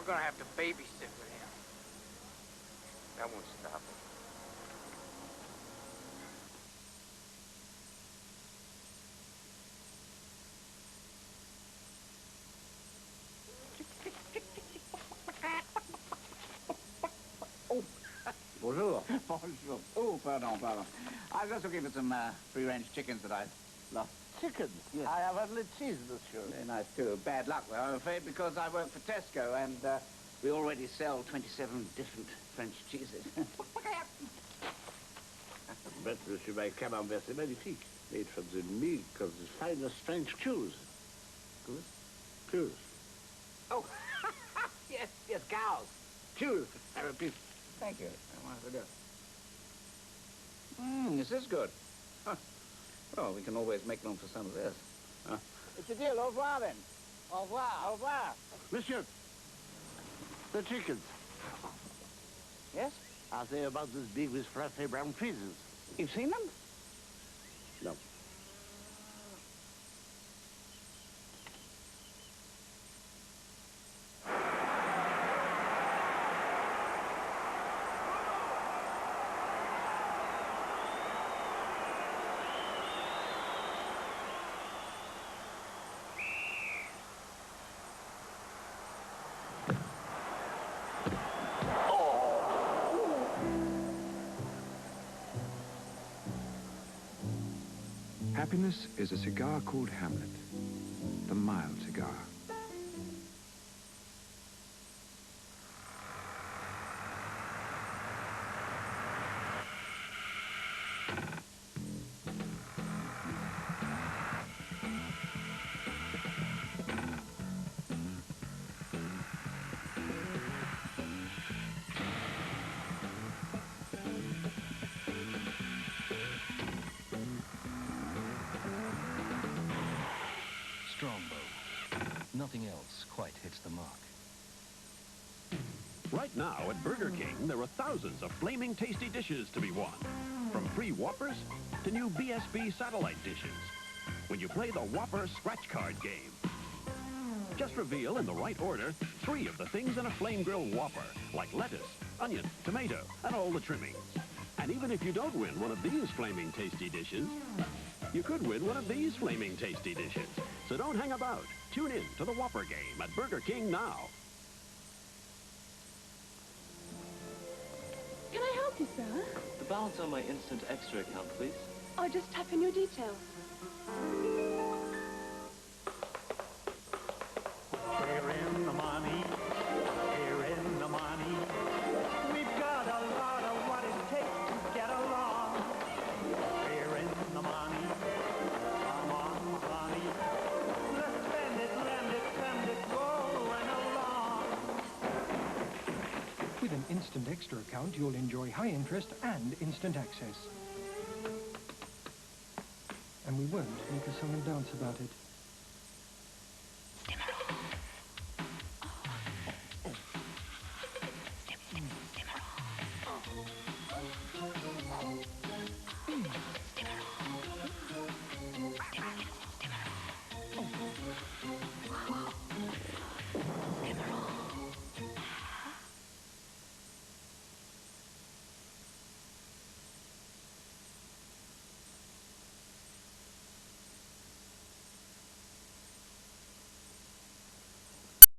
gonna have to babysit with him. That won't stop him. Bonjour. Bonjour. Oh, pardon. I was just looking for some free-range chickens that I lost. Chickens? Yes. I have only cheese, monsieur. Very nice, too. Bad luck, though, I'm afraid, because I work for Tesco, and we already sell 27 different French cheeses. But, monsieur, my camembert, c'est magnifique. Made from the milk of the finest French cows. Cows? Oh, yes, cows. Cows, I repeat. Thank you. I wanted to do. This is good. Huh. Well, we can always make room for some of this. Huh? It's a deal. Au revoir, then. Au revoir. Au revoir. Monsieur, the chickens. Yes? Are they about as big with fluffy brown feathers? You've seen them? No. Happiness is a cigar called Hamlet, the mild cigar. Strongbow. Nothing else quite hits the mark. Right now at Burger King, there are thousands of flaming tasty dishes to be won. From free Whoppers to new BSB satellite dishes. When you play the Whopper scratch card game. Just reveal in the right order 3 of the things in a flame grill Whopper, like lettuce, onion, tomato, and all the trimmings. And even if you don't win one of these flaming tasty dishes, you could win one of these flaming tasty dishes. So don't hang about. Tune in to the Whopper game at Burger King now. Can I help you, sir? The balance on my instant extra account, please. Or just tap in your details. Here in the money, here in the money. We've got a lot of what it takes to get along. Here in the money, come on, honey. Let's spend it, lend it, spend it, going along. With an instant extra account, you'll enjoy high interest and instant access. And we won't make a song and dance about it.